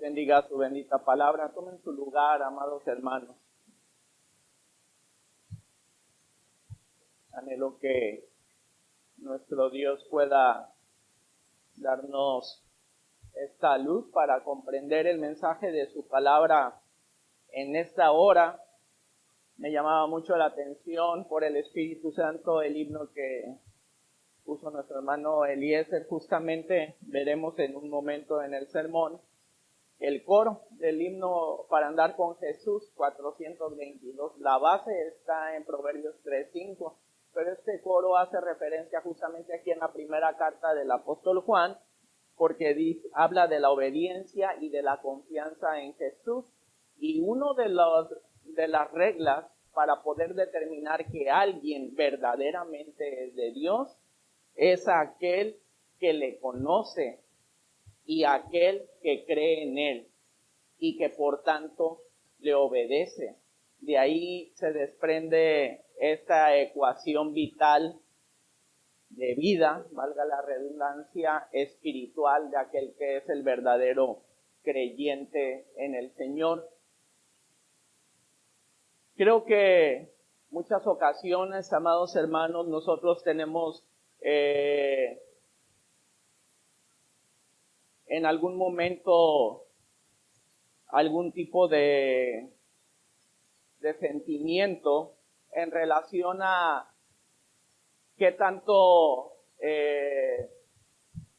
bendiga su bendita palabra. Tomen su lugar, amados hermanos. Anhelo que nuestro Dios pueda darnos esta luz para comprender el mensaje de su palabra en esta hora. Me llamaba mucho la atención por el Espíritu Santo el himno que puso nuestro hermano Eliezer. Justamente veremos en un momento en el sermón el coro del himno para andar con Jesús 422. La base está en Proverbios 3:5, pero este coro hace referencia justamente aquí en la primera carta del apóstol Juan, porque habla de la obediencia y de la confianza en Jesús. Y uno de las reglas para poder determinar que alguien verdaderamente es de Dios es aquel que le conoce y aquel que cree en él y que por tanto le obedece. De ahí se desprende esta ecuación vital de vida, valga la redundancia, espiritual de aquel que es el verdadero creyente en el Señor. Creo que muchas ocasiones, amados hermanos, nosotros tenemos en algún momento algún tipo de sentimiento en relación a qué tanto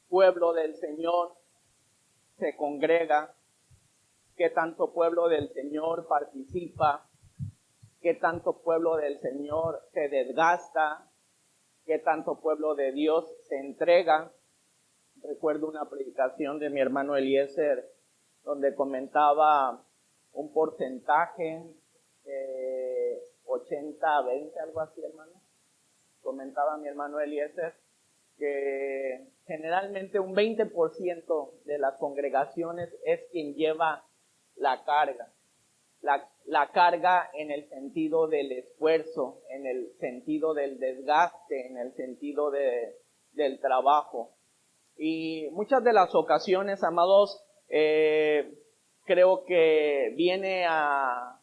pueblo del Señor se congrega, qué tanto pueblo del Señor participa, qué tanto pueblo del Señor se desgasta, qué tanto pueblo de Dios se entrega. Recuerdo una predicación de mi hermano Eliezer donde comentaba un porcentaje 80-20, algo así, hermano. Comentaba mi hermano Eliezer que generalmente un 20% de las congregaciones es quien lleva la carga. La carga en el sentido del esfuerzo, en el sentido del desgaste, en el sentido del trabajo. Y muchas de las ocasiones, amados, creo que viene a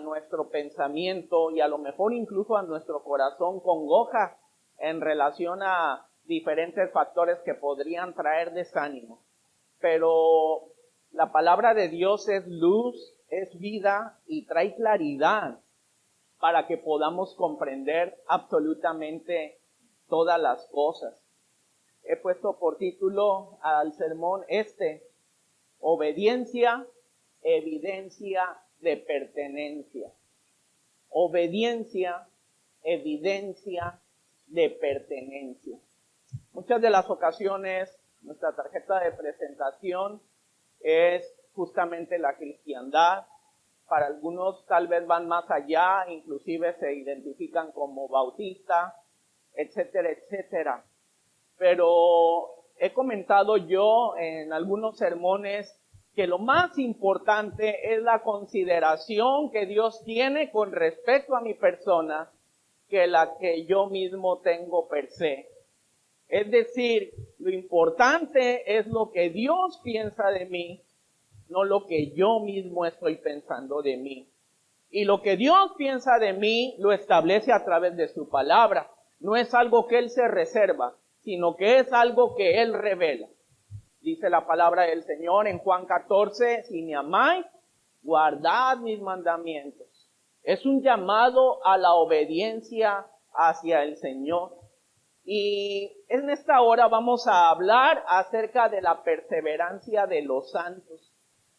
nuestro pensamiento y a lo mejor incluso a nuestro corazón congoja en relación a diferentes factores que podrían traer desánimo. Pero la palabra de Dios es luz, es vida y trae claridad para que podamos comprender absolutamente todas las cosas. He puesto por título al sermón obediencia, evidencia de pertenencia. Obediencia, evidencia de pertenencia. Muchas de las ocasiones nuestra tarjeta de presentación es justamente la cristiandad. Para algunos tal vez van más allá, inclusive se identifican como bautista, etcétera, etcétera. Pero he comentado yo en algunos sermones que lo más importante es la consideración que Dios tiene con respecto a mi persona que la que yo mismo tengo per se. Es decir, lo importante es lo que Dios piensa de mí, no lo que yo mismo estoy pensando de mí. Y lo que Dios piensa de mí lo establece a través de su palabra. No es algo que Él se reserva, sino que es algo que Él revela. Dice la palabra del Señor en Juan 14, si me amáis, guardad mis mandamientos. Es un llamado a la obediencia hacia el Señor. Y en esta hora vamos a hablar acerca de la perseverancia de los santos,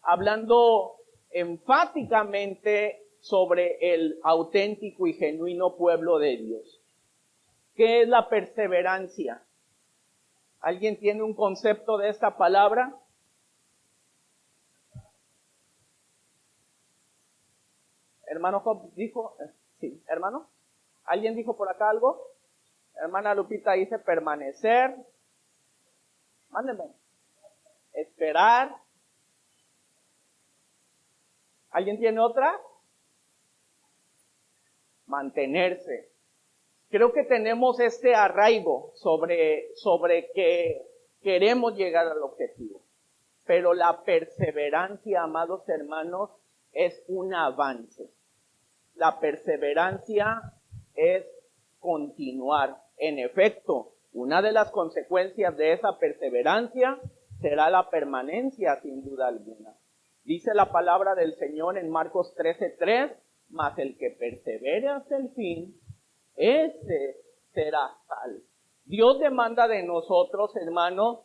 hablando enfáticamente sobre el auténtico y genuino pueblo de Dios. ¿Qué es la perseverancia? ¿Alguien tiene un concepto de esta palabra? Hermano Job dijo, sí, hermano. ¿Alguien dijo por acá algo? Hermana Lupita dice permanecer. Mándenme. Esperar. ¿Alguien tiene otra? Mantenerse. Creo que tenemos este arraigo sobre que queremos llegar al objetivo. pero la perseverancia, amados hermanos, es un avance. La perseverancia es continuar. En efecto, una de las consecuencias de esa perseverancia será la permanencia, sin duda alguna. Dice la palabra del Señor en Marcos 13:3, mas el que persevere hasta el fin, ese será salvo. Dios demanda de nosotros, hermanos,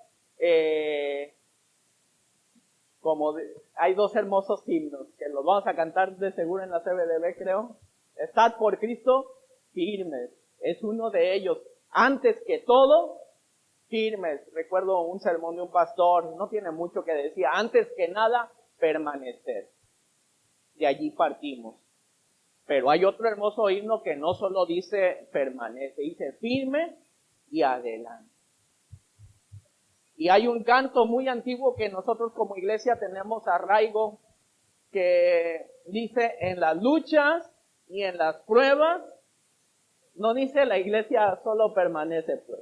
hay dos hermosos himnos que los vamos a cantar de seguro en la CBDB, creo. Estad por Cristo firmes. Es uno de ellos. Antes que todo, firmes. Recuerdo un sermón de un pastor, no tiene mucho que decir. Antes que nada, permanecer. De allí partimos. Pero hay otro hermoso himno que no solo dice permanece, dice firme y adelante. Y hay un canto muy antiguo que nosotros como iglesia tenemos arraigo, que dice en las luchas y en las pruebas, no dice la iglesia solo permanece pues.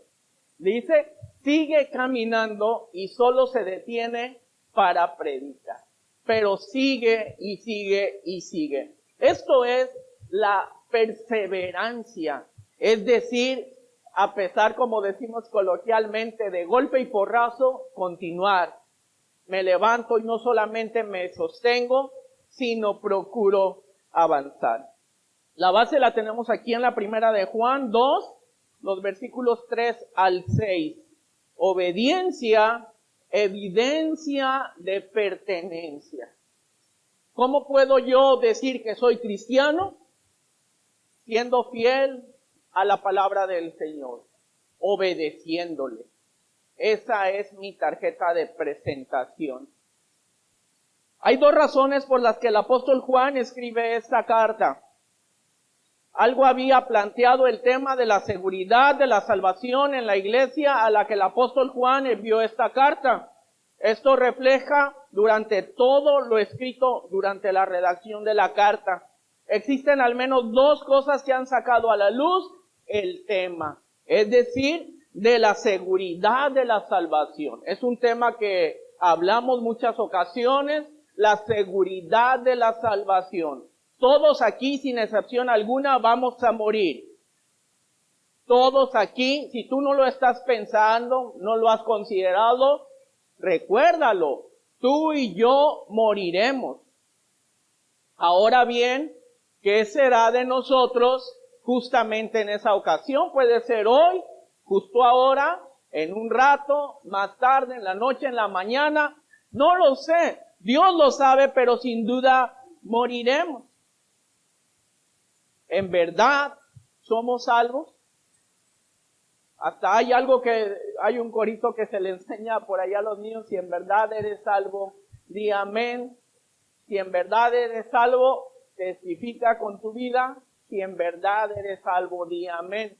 Dice sigue caminando y solo se detiene para predicar. Pero sigue y sigue y sigue. Esto es la perseverancia. Es decir, a pesar, como decimos coloquialmente, de golpe y porrazo, continuar. Me levanto y no solamente me sostengo, sino procuro avanzar. La base la tenemos aquí en la primera de Juan 2, los versículos 3 al 6. Obediencia, evidencia de pertenencia. ¿Cómo puedo yo decir que soy cristiano? Siendo fiel a la palabra del Señor, obedeciéndole. Esa es mi tarjeta de presentación. Hay dos razones por las que el apóstol Juan escribe esta carta. Algo había planteado el tema de la seguridad de la salvación en la iglesia a la que el apóstol Juan envió esta carta. Esto refleja durante todo lo escrito durante la redacción de la carta. Existen al menos dos cosas que han sacado a la luz el tema, es decir, de la seguridad de la salvación. Es un tema que hablamos muchas ocasiones, la seguridad de la salvación. Todos aquí, sin excepción alguna, vamos a morir. Todos aquí, si tú no lo estás pensando, no lo has considerado, recuérdalo, tú y yo moriremos. Ahora bien, ¿qué será de nosotros justamente en esa ocasión? Puede ser hoy, justo ahora, en un rato, más tarde, en la noche, en la mañana, no lo sé. Dios lo sabe, pero sin duda moriremos. ¿En verdad somos salvos? Hasta hay hay un corito que se le enseña por allá a los niños: si en verdad eres salvo, di amén. Si en verdad eres salvo, testifica con tu vida. Si en verdad eres salvo, di amén.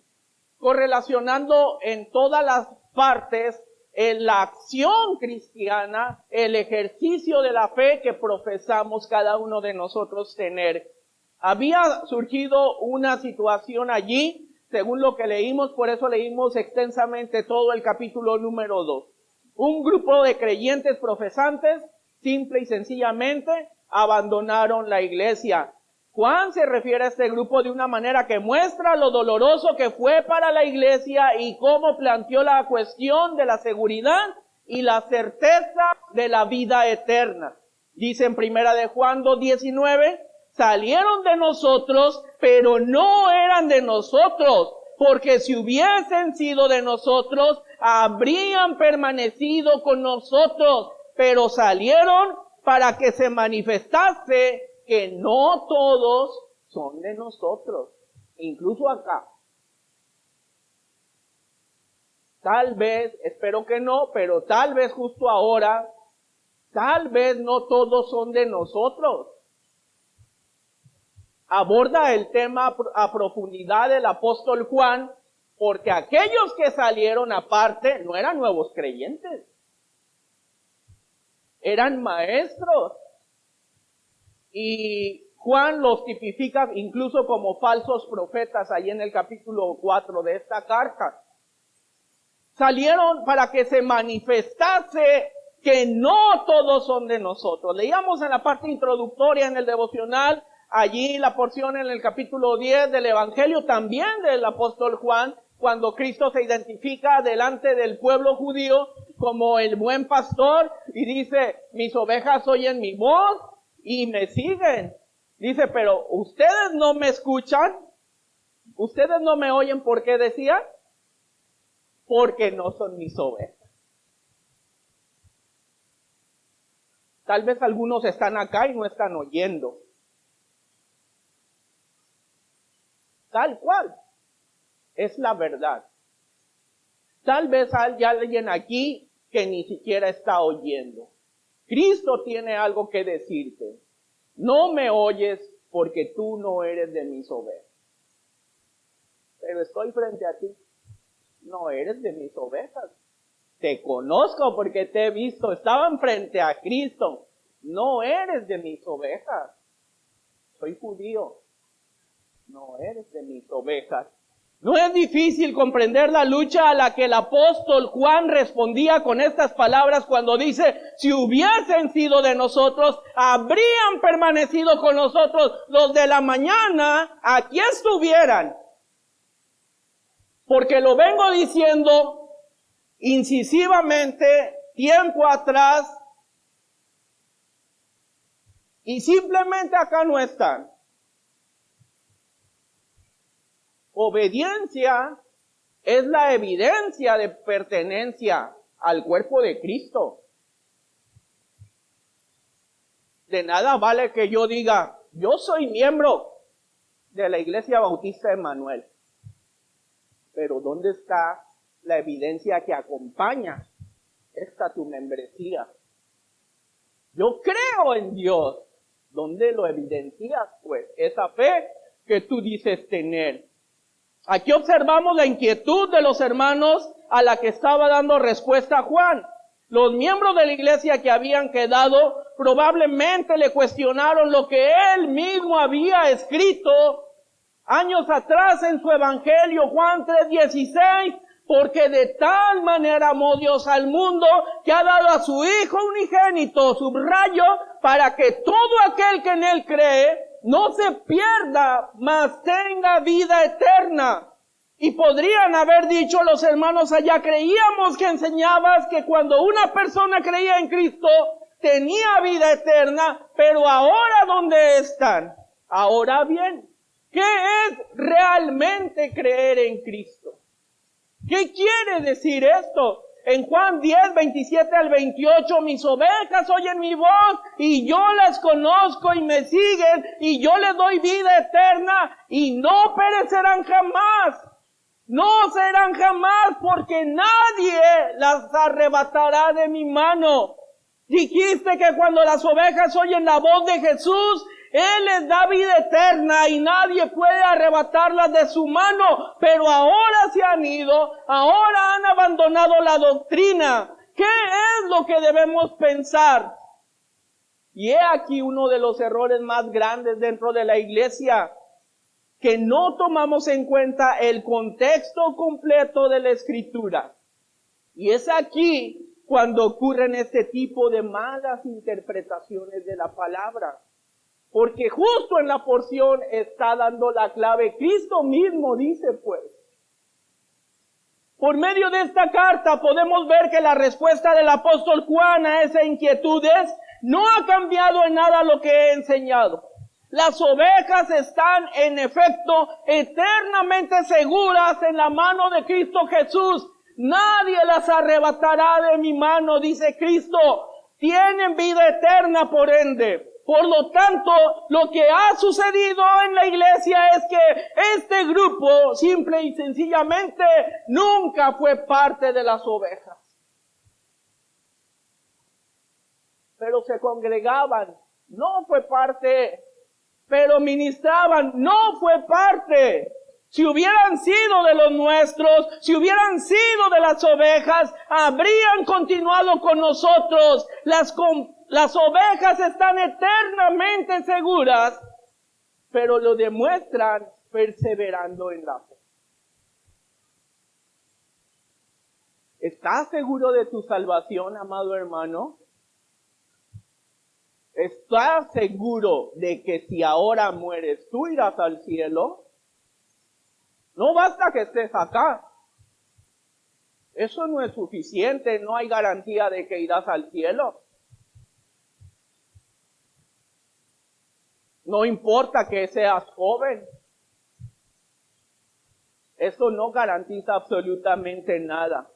Correlacionando en todas las partes en la acción cristiana, el ejercicio de la fe que profesamos cada uno de nosotros tener. Había surgido una situación allí, según lo que leímos, por eso leímos extensamente todo el capítulo número 2. Un grupo de creyentes profesantes, simple y sencillamente, abandonaron la iglesia. Juan se refiere a este grupo de una manera que muestra lo doloroso que fue para la iglesia y cómo planteó la cuestión de la seguridad y la certeza de la vida eterna. Dice en primera de Juan 2:19, salieron de nosotros, pero no eran de nosotros, porque si hubiesen sido de nosotros, habrían permanecido con nosotros, pero salieron para que se manifestase que no todos son de nosotros, incluso acá. Tal vez, espero que no, pero tal vez justo ahora, tal vez no todos son de nosotros. Aborda el tema a profundidad el apóstol Juan, porque aquellos que salieron aparte no eran nuevos creyentes, eran maestros. Y Juan los tipifica incluso como falsos profetas ahí en el capítulo 4 de esta carta. Salieron para que se manifestase que no todos son de nosotros. Leíamos en la parte introductoria en el devocional, allí la porción en el capítulo 10 del Evangelio también del apóstol Juan, cuando Cristo se identifica delante del pueblo judío como el buen pastor y dice, mis ovejas oyen mi voz y me siguen. Dice, pero ustedes no me escuchan, ustedes no me oyen, ¿por qué decía? Porque no son mis ovejas. Tal vez algunos están acá y no están oyendo. Tal cual. Es la verdad. Tal vez hay alguien aquí que ni siquiera está oyendo. Cristo tiene algo que decirte. No me oyes porque tú no eres de mis ovejas. Pero estoy frente a ti. No eres de mis ovejas. Te conozco porque te he visto. Estaban frente a Cristo. No eres de mis ovejas. Soy judío. No eres de mis ovejas. No es difícil comprender la lucha a la que el apóstol Juan respondía con estas palabras cuando dice, si hubiesen sido de nosotros, habrían permanecido con nosotros los de la mañana, aquí estuvieran. Porque lo vengo diciendo incisivamente, tiempo atrás, y simplemente acá no están. Obediencia es la evidencia de pertenencia al cuerpo de Cristo. De nada vale que yo diga, yo soy miembro de la Iglesia Bautista Emmanuel. Pero ¿dónde está la evidencia que acompaña esta tu membresía? Yo creo en Dios. ¿Dónde lo evidencias, pues? Esa fe que tú dices tener. Aquí observamos la inquietud de los hermanos a la que estaba dando respuesta Juan. Los miembros de la iglesia que habían quedado probablemente le cuestionaron lo que él mismo había escrito años atrás en su evangelio, Juan 3:16, porque de tal manera amó Dios al mundo que ha dado a su Hijo unigénito, subrayo, para que todo aquel que en él cree no se pierda, mas tenga vida eterna. Y podrían haber dicho los hermanos allá, creíamos que enseñabas que cuando una persona creía en Cristo, tenía vida eterna, pero ahora ¿dónde están? Ahora bien, ¿qué es realmente creer en Cristo? ¿Qué quiere decir esto? En Juan 10, 27 al 28, mis ovejas oyen mi voz y yo las conozco y me siguen y yo les doy vida eterna y no perecerán jamás. No serán jamás porque nadie las arrebatará de mi mano. Dijiste que cuando las ovejas oyen la voz de Jesús, Él les da vida eterna y nadie puede arrebatarlas de su mano. Pero ahora se han ido, ahora han abandonado la doctrina. ¿Qué es lo que debemos pensar? Y he aquí uno de los errores más grandes dentro de la iglesia, que no tomamos en cuenta el contexto completo de la Escritura. Y es aquí cuando ocurren este tipo de malas interpretaciones de la palabra. Porque justo en la porción está dando la clave. Cristo mismo dice pues. Por medio de esta carta podemos ver que la respuesta del apóstol Juan a esa inquietud es, no ha cambiado en nada lo que he enseñado. Las ovejas están en efecto eternamente seguras en la mano de Cristo Jesús. Nadie las arrebatará de mi mano, dice Cristo. Tienen vida eterna por ende. Por lo tanto, lo que ha sucedido en la iglesia es que este grupo, simple y sencillamente, nunca fue parte de las ovejas. Pero se congregaban, no fue parte. Pero ministraban, no fue parte. Si hubieran sido de los nuestros, si hubieran sido de las ovejas, habrían continuado con nosotros. Las ovejas están eternamente seguras, pero lo demuestran perseverando en la fe. ¿Estás seguro de tu salvación, amado hermano? ¿Estás seguro de que si ahora mueres, tú irás al cielo? No basta que estés acá. Eso no es suficiente, no hay garantía de que irás al cielo. No importa que seas joven. Eso no garantiza absolutamente nada.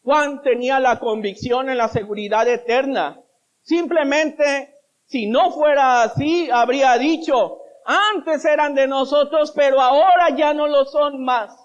Juan tenía la convicción en la seguridad eterna. Simplemente, si no fuera así, habría dicho, antes eran de nosotros, pero ahora ya no lo son más.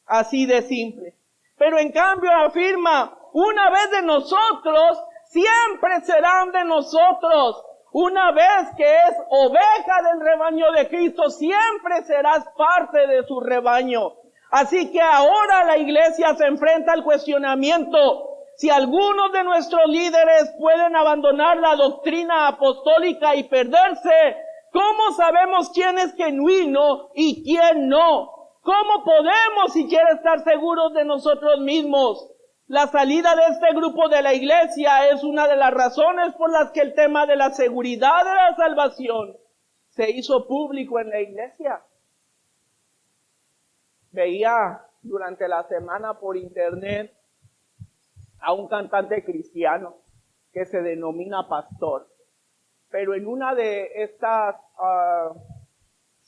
Así de simple. Pero en cambio afirma, una vez de nosotros, siempre serán de nosotros. Una vez que es oveja del rebaño de Cristo, siempre serás parte de su rebaño. Así que ahora la iglesia se enfrenta al cuestionamiento. Si algunos de nuestros líderes pueden abandonar la doctrina apostólica y perderse, ¿cómo sabemos quién es genuino y quién no? ¿Cómo podemos siquiera estar seguros de nosotros mismos? La salida de este grupo de la iglesia es una de las razones por las que el tema de la seguridad de la salvación se hizo público en la iglesia. Veía durante la semana por internet a un cantante cristiano que se denomina pastor. Pero en una de estas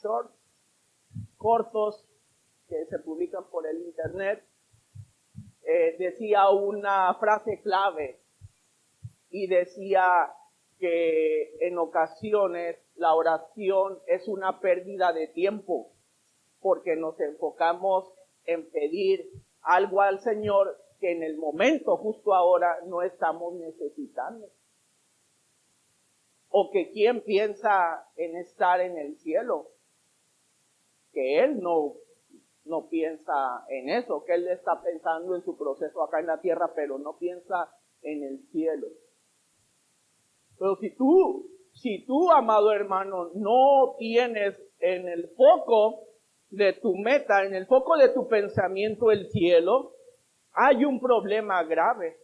shorts cortos que se publican por el internet, decía una frase clave y decía que en ocasiones la oración es una pérdida de tiempo porque nos enfocamos en pedir algo al Señor que en el momento justo ahora no estamos necesitando. O que quién piensa en estar en el cielo, que Él no piensa en eso, que Él está pensando en su proceso acá en la tierra, pero no piensa en el cielo. Pero si tú, amado hermano, no tienes en el foco de tu meta, en el foco de tu pensamiento el cielo, hay un problema grave.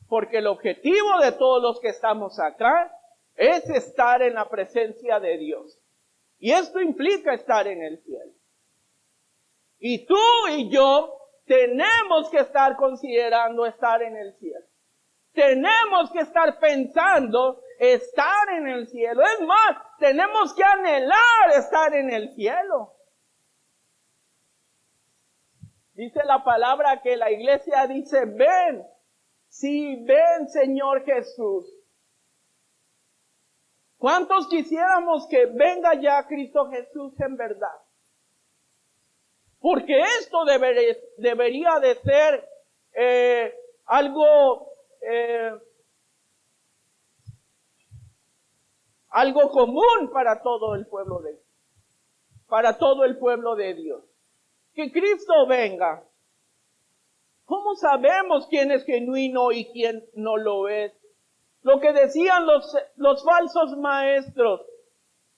Porque el objetivo de todos los que estamos acá es estar en la presencia de Dios. Y esto implica estar en el cielo. Y tú y yo tenemos que estar considerando estar en el cielo. Tenemos que estar pensando estar en el cielo. Es más, tenemos que anhelar estar en el cielo. Dice la palabra que la iglesia dice, ven. Sí, ven, Señor Jesús. ¿Cuántos quisiéramos que venga ya Cristo Jesús en verdad? Porque esto debería de ser algo común para todo el pueblo de Dios. Que Cristo venga. ¿Cómo sabemos quién es genuino y quién no lo es? Lo que decían los falsos maestros.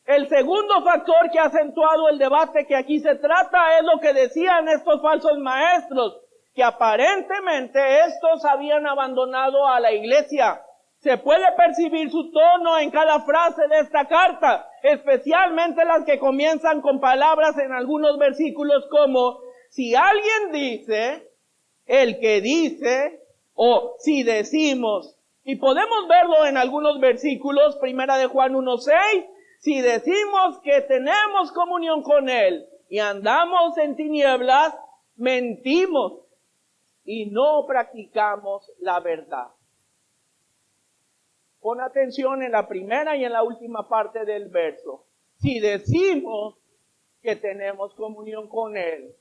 El segundo factor que ha acentuado el debate que aquí se trata es lo que decían estos falsos maestros, que aparentemente estos habían abandonado a la iglesia. Se puede percibir su tono en cada frase de esta carta, especialmente las que comienzan con palabras en algunos versículos como, si alguien dice, el que dice, o si decimos. Y podemos verlo en algunos versículos, primera de Juan 1:6, si decimos que tenemos comunión con Él y andamos en tinieblas, mentimos y no practicamos la verdad. Pon atención en la primera y en la última parte del verso. Si decimos que tenemos comunión con Él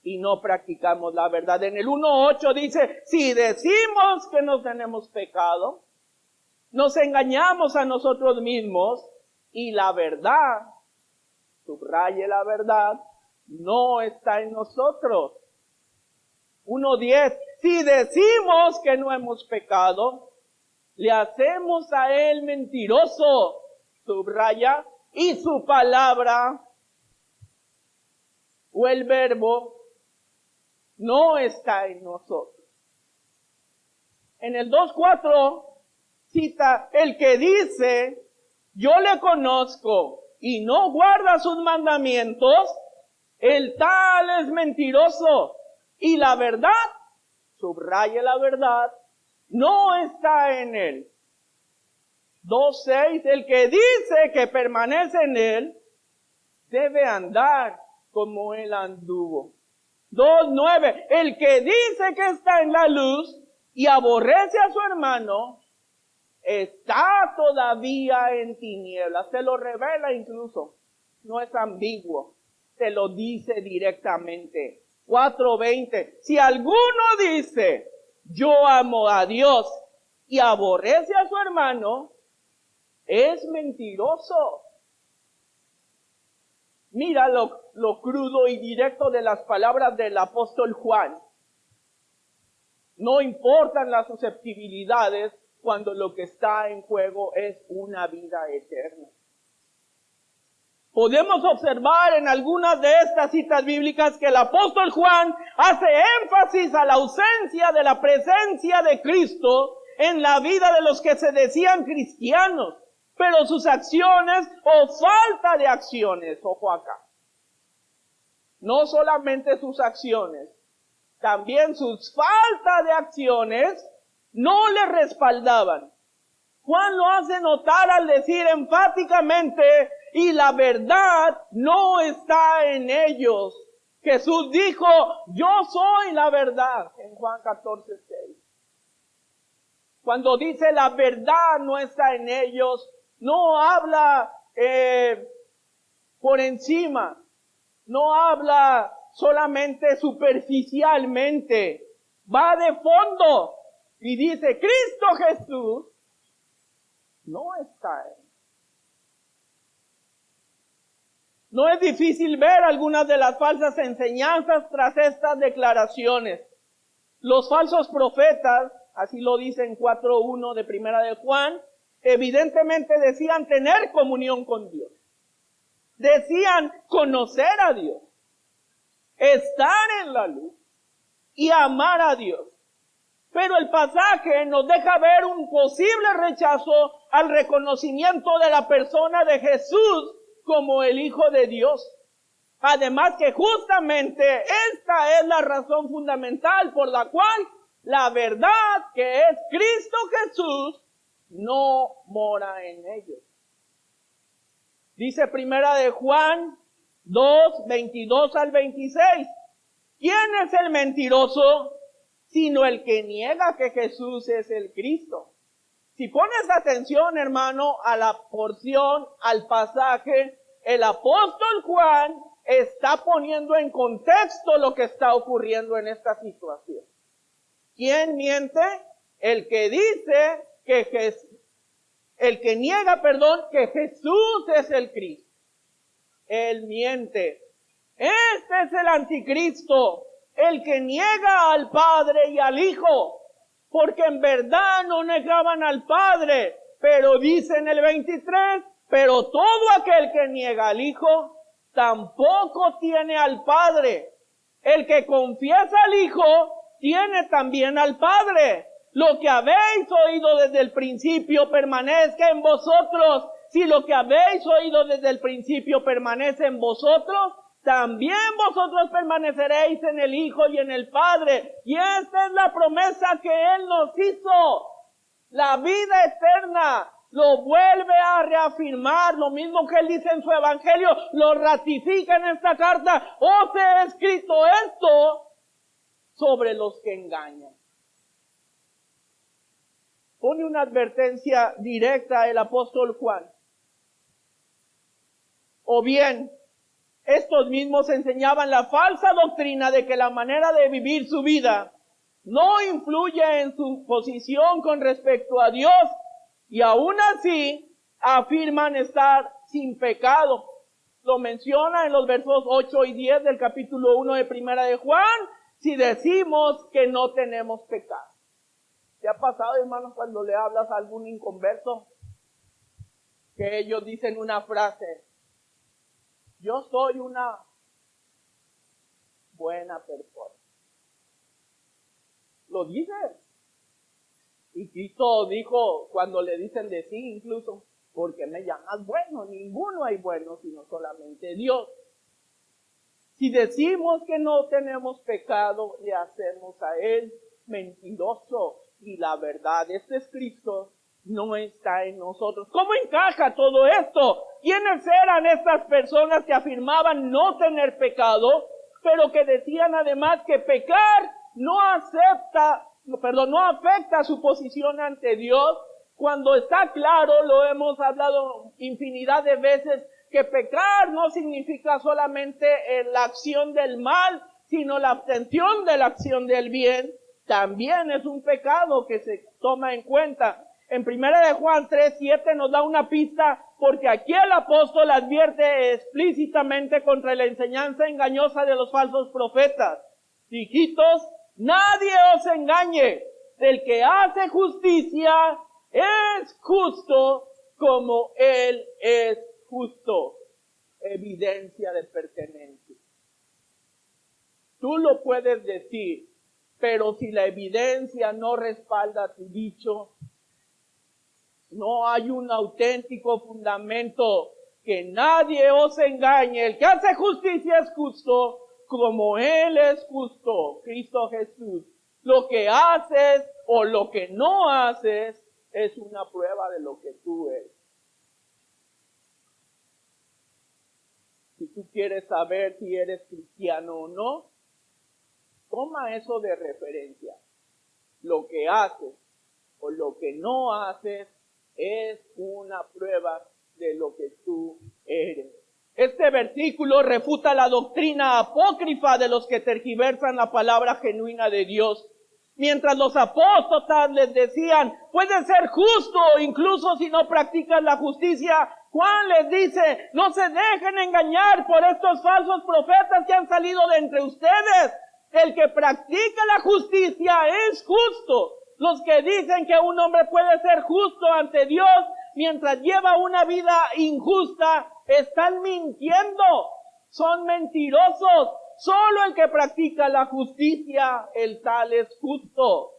y no practicamos la verdad. En el 1:8 dice, si decimos que no tenemos pecado, nos engañamos a nosotros mismos y la verdad, subraye la verdad, no está en nosotros. 1:10, si decimos que no hemos pecado, le hacemos a Él mentiroso, subraya, y su palabra o el verbo no está en nosotros. En el 2:4 cita, el que dice, yo le conozco y no guarda sus mandamientos, el tal es mentiroso. Y la verdad, subraye la verdad, no está en él. 2:6, el que dice que permanece en él, debe andar como él anduvo. 2:9, el que dice que está en la luz y aborrece a su hermano, está todavía en tinieblas. Se lo revela incluso, no es ambiguo, se lo dice directamente. 4:20, si alguno dice, yo amo a Dios y aborrece a su hermano, es mentiroso. Mira lo crudo y directo de las palabras del apóstol Juan. No importan las susceptibilidades cuando lo que está en juego es una vida eterna. Podemos observar en algunas de estas citas bíblicas que el apóstol Juan hace énfasis a la ausencia de la presencia de Cristo en la vida de los que se decían cristianos, pero sus acciones o falta de acciones, ojo acá, no solamente sus acciones, también sus falta de acciones no le respaldaban. Juan lo hace notar al decir enfáticamente, y la verdad no está en ellos. Jesús dijo, yo soy la verdad, en Juan 14:6. Cuando dice la verdad no está en ellos, no habla por encima, no habla solamente superficialmente, va de fondo y dice, Cristo Jesús no está en. No es difícil ver algunas de las falsas enseñanzas tras estas declaraciones. Los falsos profetas, así lo dice en 4:1 de Primera de Juan, evidentemente decían tener comunión con Dios. Decían conocer a Dios, estar en la luz y amar a Dios. Pero el pasaje nos deja ver un posible rechazo al reconocimiento de la persona de Jesús como el Hijo de Dios. Además que justamente esta es la razón fundamental por la cual la verdad que es Cristo Jesús no mora en ellos. Dice Primera de Juan 2:22-26. ¿Quién es el mentiroso? Sino el que niega que Jesús es el Cristo. Si pones atención, hermano, a la porción, al pasaje, el apóstol Juan está poniendo en contexto lo que está ocurriendo en esta situación. ¿Quién miente? El que dice el que niega, que Jesús es el Cristo. Él miente. Este es el anticristo, el que niega al Padre y al Hijo, porque en verdad no negaban al Padre, pero dice en el 23, pero todo aquel que niega al Hijo, tampoco tiene al Padre. El que confiesa al Hijo, tiene también al Padre. Lo que habéis oído desde el principio permanezca en vosotros. Si lo que habéis oído desde el principio permanece en vosotros, también vosotros permaneceréis en el Hijo y en el Padre. Y esta es la promesa que Él nos hizo. La vida eterna lo vuelve a reafirmar. Lo mismo que Él dice en su Evangelio, lo ratifica en esta carta. Os he escrito esto sobre los que engañan. Pone una advertencia directa el apóstol Juan. O bien, estos mismos enseñaban la falsa doctrina de que la manera de vivir su vida no influye en su posición con respecto a Dios, y aún así afirman estar sin pecado. Lo menciona en los versos 8 y 10 del capítulo 1 de Primera de Juan, si decimos que no tenemos pecado. ¿Te ha pasado, hermanos, cuando le hablas a algún inconverso, que ellos dicen una frase? Yo soy una buena persona. Lo dice. Y Cristo dijo, cuando le dicen de sí incluso, ¿por qué me llamas bueno? Ninguno hay bueno, sino solamente Dios. Si decimos que no tenemos pecado, le hacemos a Él mentiroso. Y la verdad, Cristo, no está en nosotros. ¿Cómo encaja todo esto? ¿Quiénes eran estas personas que afirmaban no tener pecado, pero que decían además que pecar no afecta su posición ante Dios? Cuando está claro, lo hemos hablado infinidad de veces, que pecar no significa solamente la acción del mal, sino la abstención de la acción del bien. También es un pecado que se toma en cuenta. En 1 de Juan 3:7 nos da una pista, porque aquí el apóstol advierte explícitamente contra la enseñanza engañosa de los falsos profetas. Hijitos, nadie os engañe. El que hace justicia es justo como Él es justo. Evidencia de pertenencia. Tú lo puedes decir, pero si la evidencia no respalda tu dicho, no hay un auténtico fundamento. Que nadie os engañe. El que hace justicia es justo como Él es justo, Cristo Jesús. Lo que haces o lo que no haces es una prueba de lo que tú eres. Si tú quieres saber si eres cristiano o no, toma eso de referencia. Lo que haces o lo que no haces es una prueba de lo que tú eres. Este versículo refuta la doctrina apócrifa de los que tergiversan la palabra genuina de Dios. Mientras los apóstoles les decían, puedes ser justo incluso si no practicas la justicia, Juan les dice, no se dejen engañar por estos falsos profetas que han salido de entre ustedes. El que practica la justicia es justo. Los que dicen que un hombre puede ser justo ante Dios mientras lleva una vida injusta, están mintiendo. Son mentirosos. Solo el que practica la justicia, el tal es justo.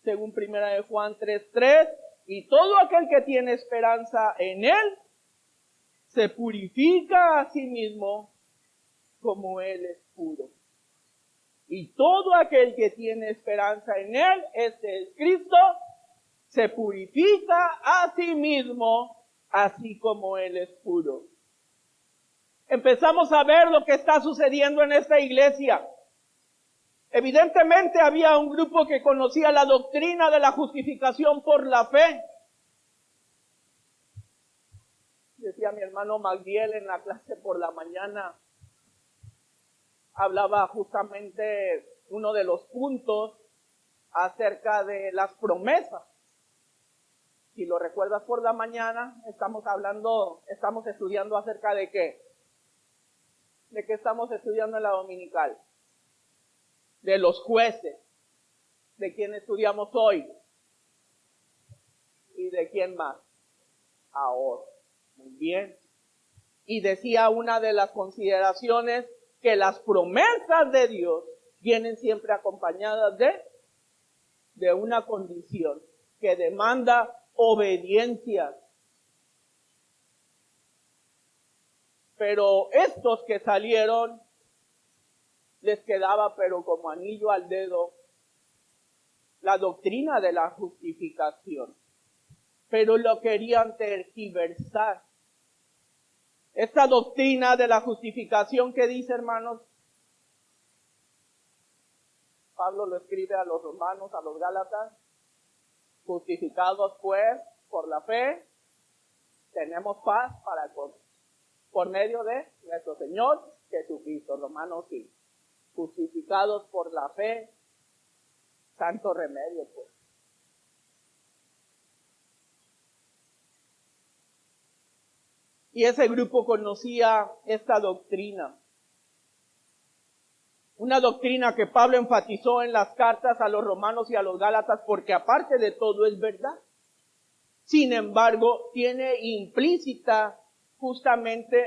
Según 1 de Juan 3:3, y todo aquel que tiene esperanza en Él, se purifica a sí mismo como Él es puro. Y todo aquel que tiene esperanza en Él, este es Cristo, se purifica a sí mismo, así como Él es puro. Empezamos a ver lo que está sucediendo en esta iglesia. Evidentemente había un grupo que conocía la doctrina de la justificación por la fe. Decía mi hermano Magdiel en la clase por la mañana, hablaba justamente uno de los puntos acerca de las promesas. Si lo recuerdas por la mañana, estamos estudiando acerca de qué. ¿De qué estamos estudiando en la dominical? De los jueces. ¿De quién estudiamos hoy? ¿Y de quién más? Ahora. Muy bien. Y decía una de las consideraciones que las promesas de Dios vienen siempre acompañadas de una condición que demanda obediencia. Pero estos que salieron, les quedaba pero como anillo al dedo la doctrina de la justificación. Pero lo querían tergiversar. Esta doctrina de la justificación que dice, hermanos, Pablo lo escribe a los romanos, a los gálatas, justificados pues por la fe, tenemos paz por medio de nuestro Señor Jesucristo. Romanos 5. Justificados por la fe, santo remedio pues. Y ese grupo conocía esta doctrina. Una doctrina que Pablo enfatizó en las cartas a los romanos y a los gálatas porque aparte de todo es verdad. Sin embargo, tiene implícita justamente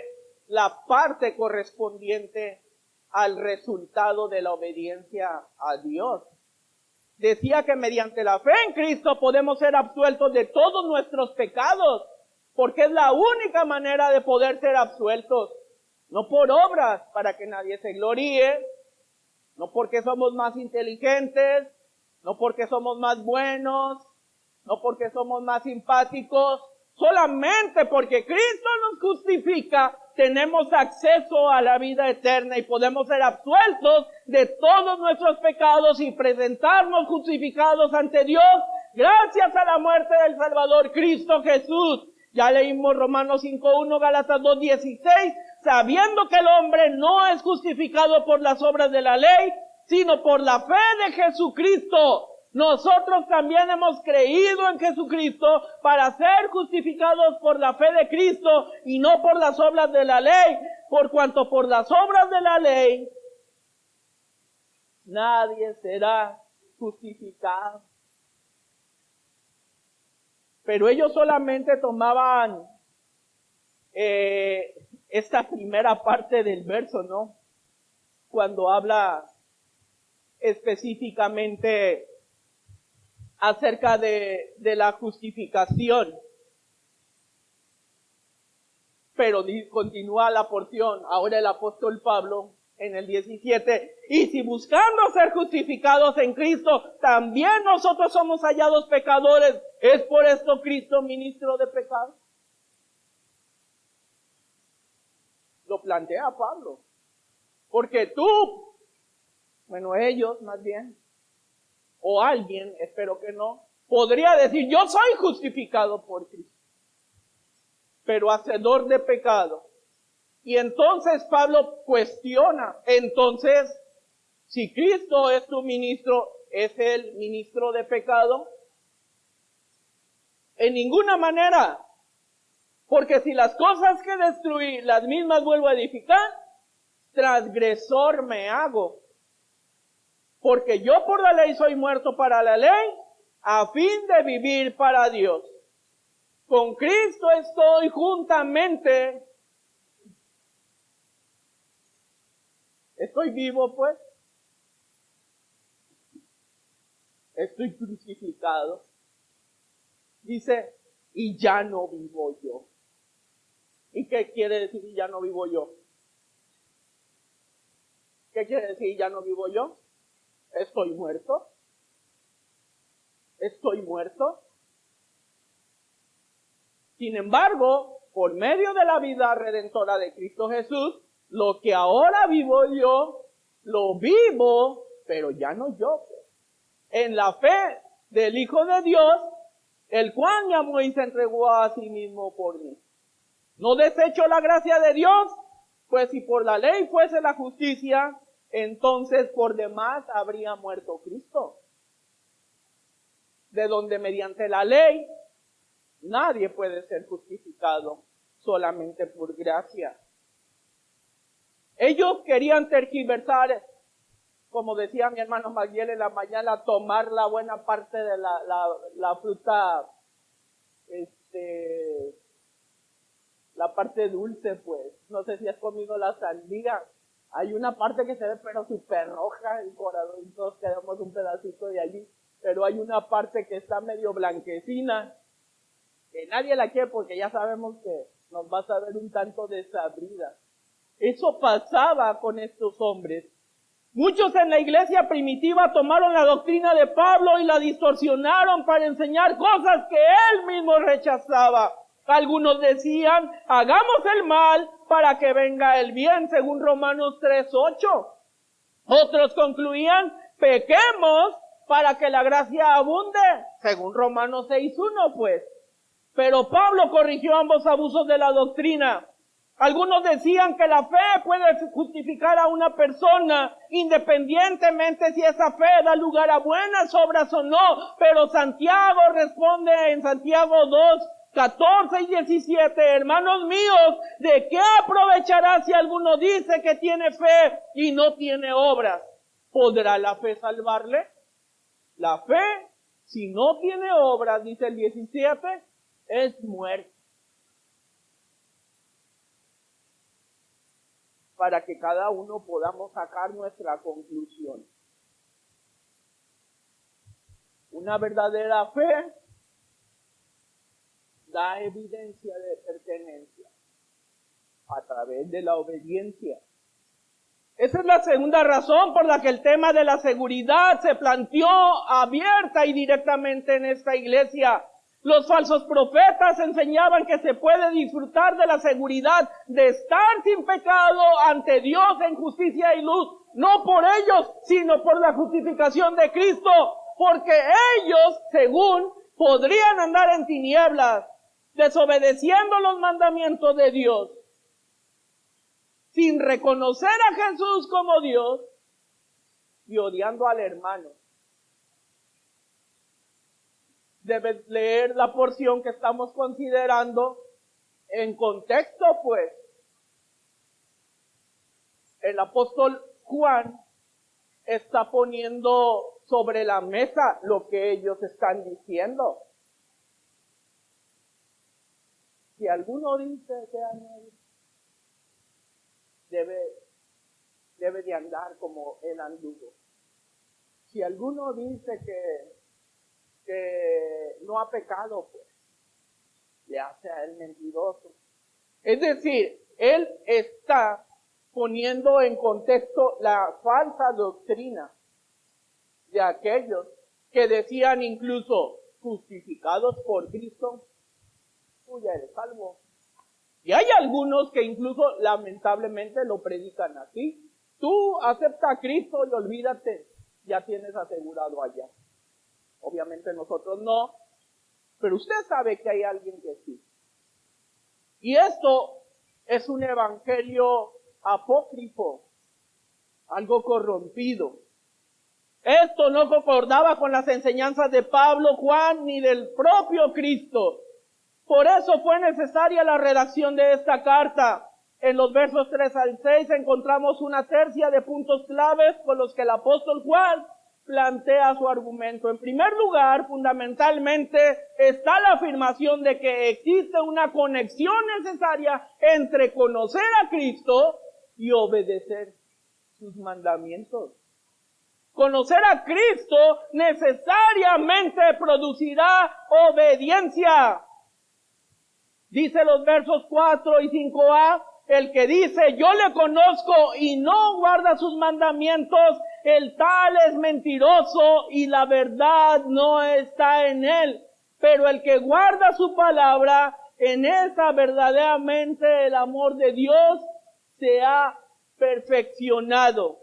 la parte correspondiente al resultado de la obediencia a Dios. Decía que mediante la fe en Cristo podemos ser absueltos de todos nuestros pecados, porque es la única manera de poder ser absueltos. No por obras para que nadie se gloríe, no porque somos más inteligentes, no porque somos más buenos, no porque somos más simpáticos, solamente porque Cristo nos justifica, tenemos acceso a la vida eterna y podemos ser absueltos de todos nuestros pecados y presentarnos justificados ante Dios gracias a la muerte del Salvador Cristo Jesús. Ya leímos Romanos 5:1, Gálatas 2:16, sabiendo que el hombre no es justificado por las obras de la ley, sino por la fe de Jesucristo. Nosotros también hemos creído en Jesucristo para ser justificados por la fe de Cristo y no por las obras de la ley, por cuanto por las obras de la ley nadie será justificado. Pero ellos solamente tomaban esta primera parte del verso, ¿no? Cuando habla específicamente acerca de la justificación. Pero continúa la porción, ahora el apóstol Pablo en el 17, y si buscando ser justificados en Cristo, también nosotros somos hallados pecadores, ¿es por esto Cristo ministro de pecado? Lo plantea Pablo. Porque tú, bueno, ellos más bien, o alguien, espero que no, podría decir, yo soy justificado por Cristo, pero hacedor de pecado. Y entonces Pablo cuestiona, entonces, si Cristo es tu ministro, ¿es el ministro de pecado? En ninguna manera. Porque si las cosas que destruí, las mismas vuelvo a edificar, transgresor me hago. Porque yo por la ley soy muerto para la ley, a fin de vivir para Dios. Con Cristo estoy juntamente. Estoy vivo, pues. Estoy crucificado. Dice, y ya no vivo yo. ¿Y qué quiere decir y ya no vivo yo? ¿Qué quiere decir ya no vivo yo? Estoy muerto. Estoy muerto. Sin embargo, por medio de la vida redentora de Cristo Jesús, lo que ahora vivo yo, lo vivo, pero ya no yo. En la fe del Hijo de Dios, el cual me amó y se entregó a sí mismo por mí. ¿No desecho la gracia de Dios? Pues si por la ley fuese la justicia, entonces por demás habría muerto Cristo. De donde mediante la ley nadie puede ser justificado, solamente por gracia. Ellos querían tergiversar, como decía mi hermano Maguiel en la mañana, tomar la buena parte de la fruta, la parte dulce, pues. No sé si has comido la sandía. Hay una parte que se ve pero súper roja, el corazón, y todos queremos un pedacito de allí. Pero hay una parte que está medio blanquecina, que nadie la quiere porque ya sabemos que nos va a saber un tanto desabrida. Eso pasaba con estos hombres. Muchos en la iglesia primitiva tomaron la doctrina de Pablo y la distorsionaron para enseñar cosas que él mismo rechazaba. Algunos decían, hagamos el mal para que venga el bien, según Romanos 3:8. Otros concluían, pequemos para que la gracia abunde, según Romanos 6:1, pues. Pero Pablo corrigió ambos abusos de la doctrina. Algunos decían que la fe puede justificar a una persona independientemente si esa fe da lugar a buenas obras o no. Pero Santiago responde en Santiago 2:14 y 17, hermanos míos, ¿de qué aprovechará si alguno dice que tiene fe y no tiene obras? ¿Podrá la fe salvarle? La fe, si no tiene obras, dice el 17, es muerta. para que cada uno podamos sacar nuestra conclusión. Una verdadera fe da evidencia de pertenencia a través de la obediencia. Esa es la segunda razón por la que el tema de la seguridad se planteó abierta y directamente en esta iglesia. Los falsos profetas enseñaban que se puede disfrutar de la seguridad de estar sin pecado ante Dios en justicia y luz, no por ellos, sino por la justificación de Cristo, porque ellos, según, podrían andar en tinieblas, desobedeciendo los mandamientos de Dios, sin reconocer a Jesús como Dios y odiando al hermano. Debes leer la porción que estamos considerando en contexto, pues. El apóstol Juan está poniendo sobre la mesa lo que ellos están diciendo. Si alguno dice que debe de andar como él anduvo. Si alguno dice que no ha pecado, pues le hace a él mentiroso. Es decir, él está poniendo en contexto la falsa doctrina de aquellos que decían incluso, justificados por Cristo, tú ya eres salvo. Y hay algunos que incluso lamentablemente lo predican así. Tú acepta a Cristo y olvídate, ya tienes asegurado allá. Obviamente nosotros no, pero usted sabe que hay alguien que sí. Y esto es un evangelio apócrifo, algo corrompido. Esto no concordaba con las enseñanzas de Pablo, Juan, ni del propio Cristo. Por eso fue necesaria la redacción de esta carta. En los versos 3 al 6 encontramos una tercia de puntos claves con los que el apóstol Juan plantea su argumento. En primer lugar, fundamentalmente, está la afirmación de que existe una conexión necesaria entre conocer a Cristo y obedecer sus mandamientos. Conocer a Cristo necesariamente producirá obediencia. Dice los versos 4 y 5a, el que dice, yo le conozco y no guarda sus mandamientos, el tal es mentiroso y la verdad no está en él. Pero el que guarda su palabra, en esa verdaderamente el amor de Dios se ha perfeccionado.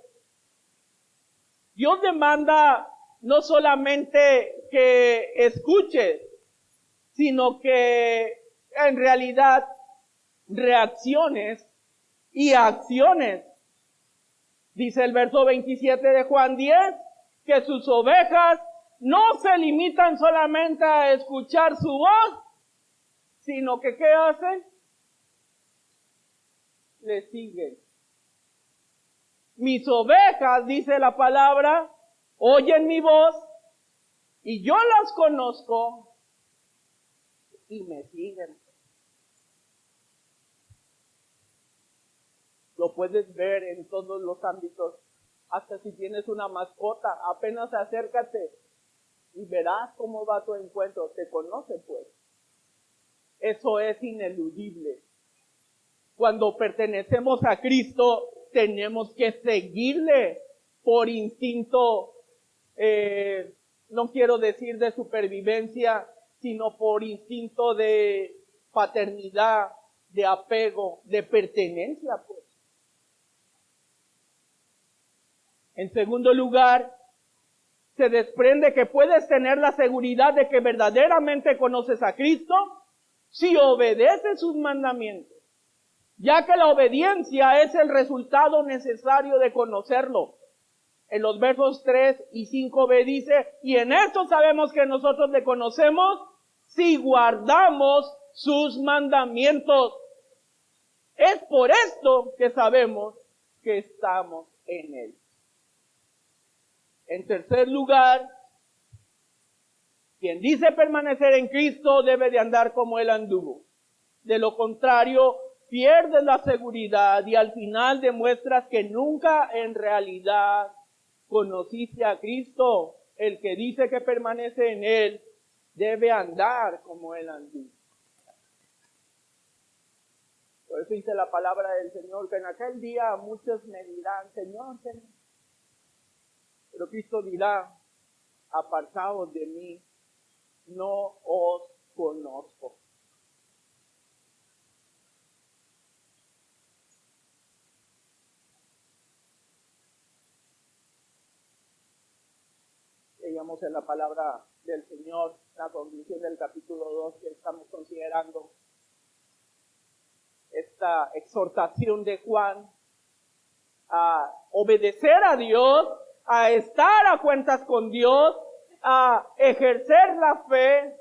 Dios demanda no solamente que escuches, sino que en realidad reacciones y acciones. Dice el verso 27 de Juan 10, que sus ovejas no se limitan solamente a escuchar su voz, sino que ¿qué hacen? Le siguen. Mis ovejas, dice la palabra, oyen mi voz y yo las conozco y me siguen. Lo puedes ver en todos los ámbitos. Hasta si tienes una mascota, apenas acércate y verás cómo va tu encuentro. Te conoce, pues. Eso es ineludible. Cuando pertenecemos a Cristo, tenemos que seguirle por instinto, no quiero decir de supervivencia, sino por instinto de paternidad, de apego, de pertenencia, pues. En segundo lugar, se desprende que puedes tener la seguridad de que verdaderamente conoces a Cristo si obedeces sus mandamientos, ya que la obediencia es el resultado necesario de conocerlo. En los versos 3 y 5b dice, y en esto sabemos que nosotros le conocemos si guardamos sus mandamientos. Es por esto que sabemos que estamos en él. En tercer lugar, quien dice permanecer en Cristo debe de andar como él anduvo. De lo contrario, pierdes la seguridad y al final demuestras que nunca en realidad conociste a Cristo. El que dice que permanece en Él debe andar como Él anduvo. Por eso dice la palabra del Señor, que en aquel día muchos me dirán, Señor, Señor. Pero Cristo dirá, apartaos de mí, no os conozco. Leíamos en la palabra del Señor la conclusión del capítulo 2 que estamos considerando. Esta exhortación de Juan a obedecer a Dios, a estar a cuentas con Dios, a ejercer la fe,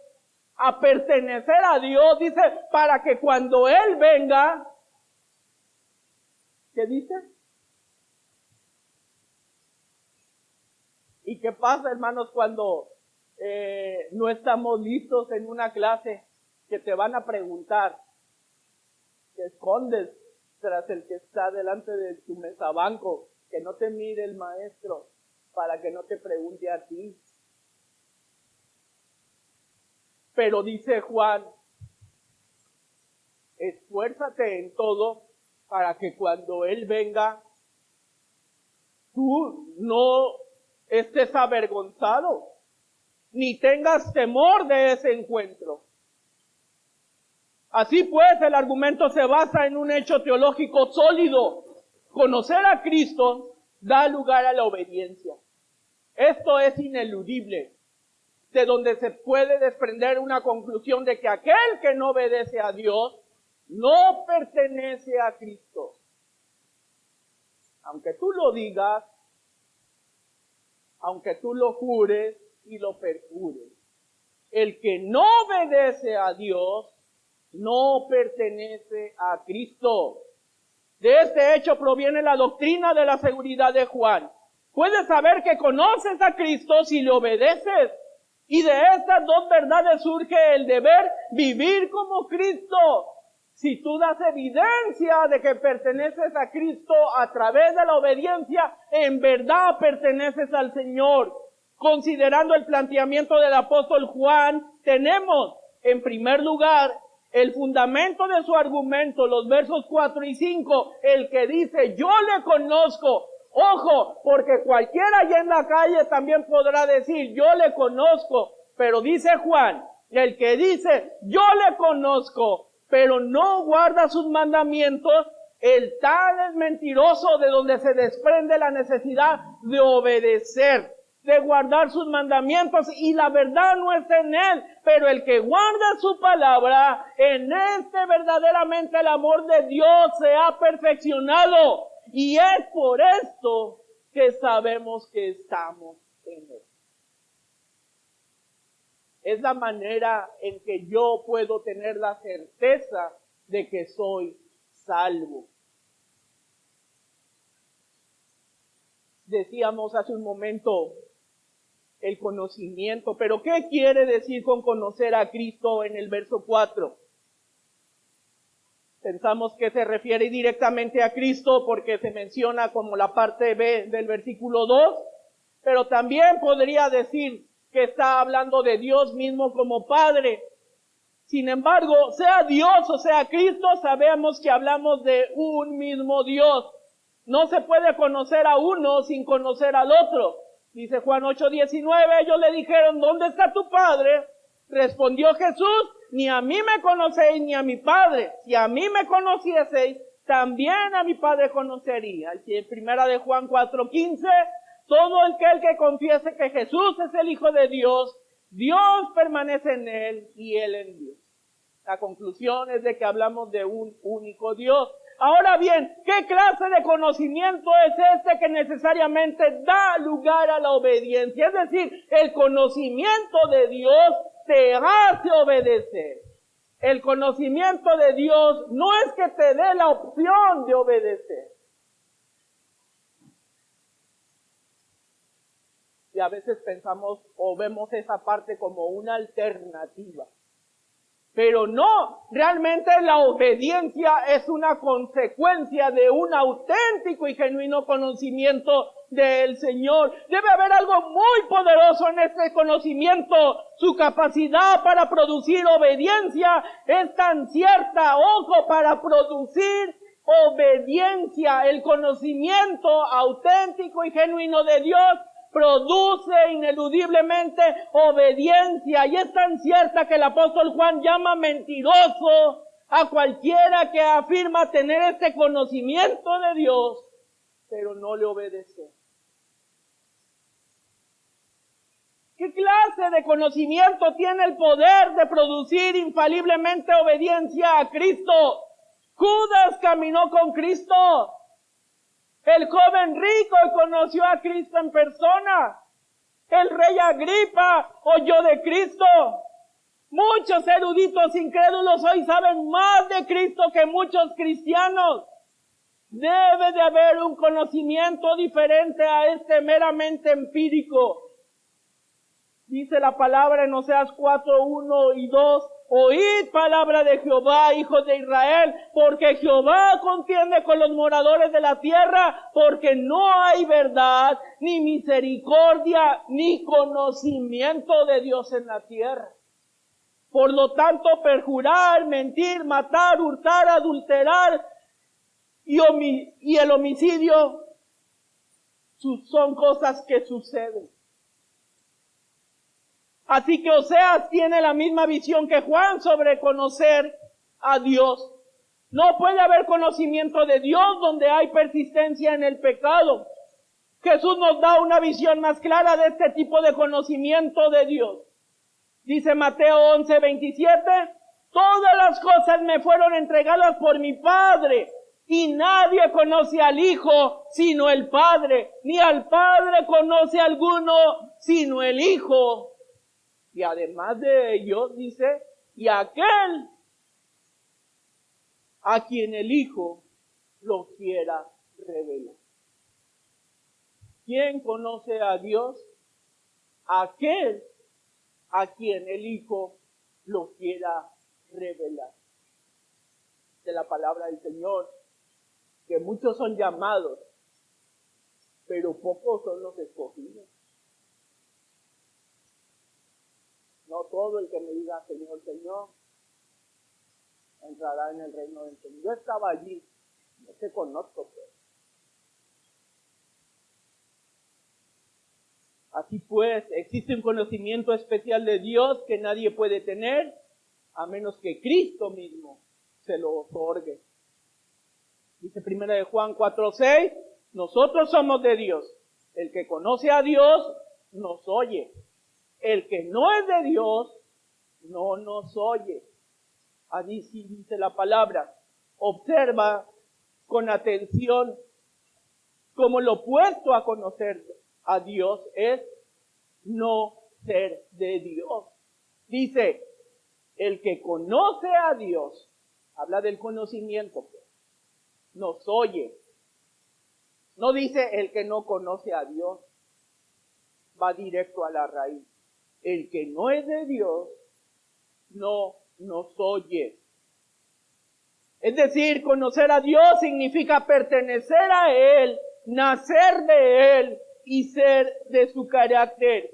a pertenecer a Dios, dice, para que cuando Él venga, ¿qué dice? ¿Y qué pasa, hermanos, cuando no estamos listos en una clase que te van a preguntar? Te escondes tras el que está delante de tu mesabanco, que no te mire el maestro, para que no te pregunte a ti. Pero dice Juan, esfuérzate en todo para que cuando Él venga, tú no estés avergonzado, ni tengas temor de ese encuentro. Así pues, el argumento se basa en un hecho teológico sólido. Conocer a Cristo da lugar a la obediencia. Esto es ineludible, de donde se puede desprender una conclusión de que aquel que no obedece a Dios no pertenece a Cristo. Aunque tú lo digas, aunque tú lo jures y lo perjures, el que no obedece a Dios no pertenece a Cristo. De este hecho proviene la doctrina de la seguridad de Juan. Puedes saber que conoces a Cristo si le obedeces. Y de estas dos verdades surge el deber vivir como Cristo. Si tú das evidencia de que perteneces a Cristo a través de la obediencia, en verdad perteneces al Señor. Considerando el planteamiento del apóstol Juan, tenemos, en primer lugar, el fundamento de su argumento, los versos 4 y 5, el que dice, yo le conozco. Ojo, porque cualquiera allá en la calle también podrá decir, yo le conozco. Pero dice Juan, el que dice, yo le conozco, pero no guarda sus mandamientos, el tal es mentiroso, de donde se desprende la necesidad de obedecer, de guardar sus mandamientos, y la verdad no está en él, pero el que guarda su palabra, en este verdaderamente el amor de Dios se ha perfeccionado, y es por esto que sabemos que estamos en él. Es la manera en que yo puedo tener la certeza de que soy salvo. Decíamos hace un momento el conocimiento, pero ¿qué quiere decir con conocer a Cristo en el verso 4? Pensamos que se refiere directamente a Cristo porque se menciona como la parte B del versículo 2, pero también podría decir que está hablando de Dios mismo como Padre. Sin embargo, sea Dios o sea Cristo, sabemos que hablamos de un mismo Dios. No se puede conocer a uno sin conocer al otro. Dice Juan 8:19, ellos le dijeron, ¿dónde está tu Padre? Respondió Jesús, ni a mí me conocéis ni a mi Padre. Si a mí me conocieseis, también a mi Padre conocería. Y en primera de Juan 4:15, todo aquel que confiese que Jesús es el Hijo de Dios, Dios permanece en él y él en Dios. La conclusión es de que hablamos de un único Dios. Ahora bien, ¿qué clase de conocimiento es este que necesariamente da lugar a la obediencia? Es decir, el conocimiento de Dios te hace obedecer. El conocimiento de Dios no es que te dé la opción de obedecer. Y a veces pensamos o vemos esa parte como una alternativa. Pero no, realmente la obediencia es una consecuencia de un auténtico y genuino conocimiento del Señor. Debe haber algo muy poderoso en este conocimiento. Su capacidad para producir obediencia es tan cierta, ojo, para producir obediencia. El conocimiento auténtico y genuino de Dios produce ineludiblemente obediencia, y es tan cierta que el apóstol Juan llama mentiroso a cualquiera que afirma tener este conocimiento de Dios, pero no le obedece. ¿Qué clase de conocimiento tiene el poder de producir infaliblemente obediencia a Cristo? Judas caminó con Cristo. El joven rico conoció a Cristo en persona. El rey Agripa oyó de Cristo. Muchos eruditos incrédulos hoy saben más de Cristo que muchos cristianos. Debe de haber un conocimiento diferente a este meramente empírico. Dice la palabra en Oseas 4, 1 y 2, oíd palabra de Jehová, hijos de Israel, porque Jehová contiende con los moradores de la tierra, porque no hay verdad, ni misericordia, ni conocimiento de Dios en la tierra. Por lo tanto, perjurar, mentir, matar, hurtar, adulterar y el homicidio son cosas que suceden. Así que Oseas tiene la misma visión que Juan sobre conocer a Dios. No puede haber conocimiento de Dios donde hay persistencia en el pecado. Jesús nos da una visión más clara de este tipo de conocimiento de Dios. Dice Mateo 11, 27, todas las cosas me fueron entregadas por mi Padre, y nadie conoce al Hijo sino el Padre, ni al Padre conoce alguno sino el Hijo. Y además de ello, dice, y aquel a quien el Hijo lo quiera revelar. ¿Quién conoce a Dios? Aquel a quien el Hijo lo quiera revelar. De la palabra del Señor, que muchos son llamados, pero pocos son los escogidos. No todo el que me diga Señor, Señor, entrará en el reino del Señor. Yo estaba allí, no te conozco, pues. Así pues, existe un conocimiento especial de Dios que nadie puede tener, a menos que Cristo mismo se lo otorgue. Dice 1 de Juan 4:6, nosotros somos de Dios. El que conoce a Dios nos oye. El que no es de Dios, no nos oye. Allí sí dice la palabra. Observa con atención cómo lo opuesto a conocer a Dios es no ser de Dios. Dice, el que conoce a Dios, habla del conocimiento, nos oye. No dice el que no conoce a Dios, va directo a la raíz. El que no es de Dios, no nos oye. Es decir, conocer a Dios significa pertenecer a Él, nacer de Él y ser de su carácter.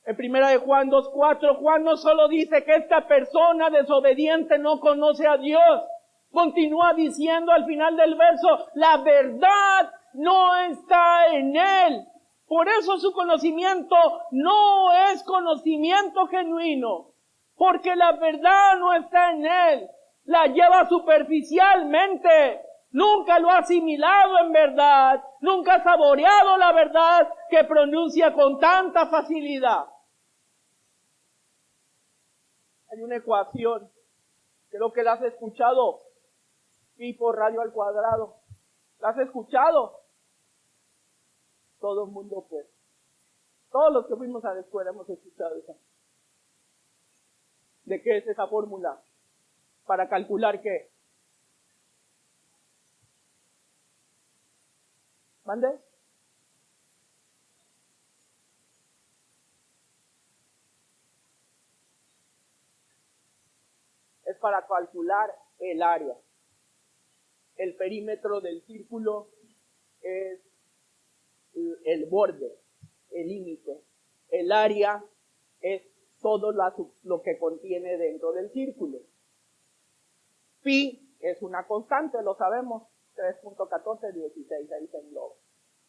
En 1 de Juan 2:4, Juan no solo dice que esta persona desobediente no conoce a Dios, continúa diciendo al final del verso, la verdad no está en Él. Por eso su conocimiento no es conocimiento genuino, porque la verdad no está en Él. La lleva superficialmente, nunca lo ha asimilado en verdad, nunca ha saboreado la verdad que pronuncia con tanta facilidad. Hay una ecuación, creo que la has escuchado, pi por radio al cuadrado. ¿La has escuchado? Todo el mundo pues. Todos los que fuimos a la escuela hemos escuchado esa. ¿De qué es esa fórmula? ¿Para calcular qué? ¿Mande? para calcular el área. El perímetro del círculo es el borde, el límite. El área es todo lo que contiene dentro del círculo. Pi es una constante, lo sabemos, 3.1416, ahí se engloba.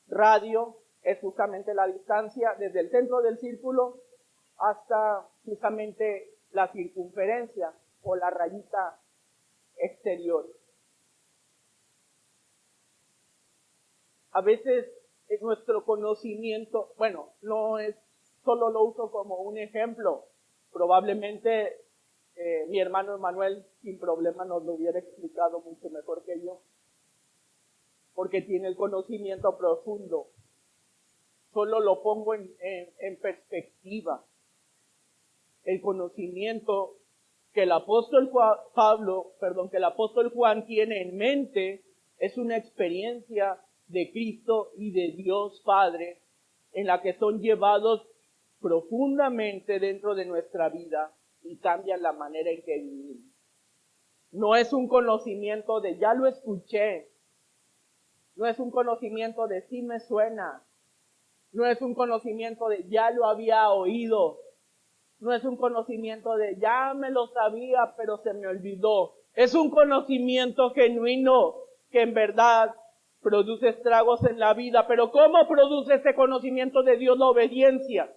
Radio es justamente la distancia desde el centro del círculo hasta justamente la circunferencia o la rayita exterior. A veces nuestro conocimiento, bueno, no es, solo lo uso como un ejemplo. Probablemente mi hermano Emanuel sin problema nos lo hubiera explicado mucho mejor que yo, porque tiene el conocimiento profundo. Solo lo pongo en perspectiva. El conocimiento que el apóstol Juan tiene en mente es una experiencia de Cristo y de Dios Padre en la que son llevados profundamente dentro de nuestra vida y cambian la manera en que vivimos. No es un conocimiento de ya lo escuché, no es un conocimiento de sí me suena, no es un conocimiento de ya lo había oído, no es un conocimiento de ya me lo sabía pero se me olvidó. Es un conocimiento genuino que en verdad produce estragos en la vida. Pero ¿cómo produce este conocimiento de Dios? La obediencia.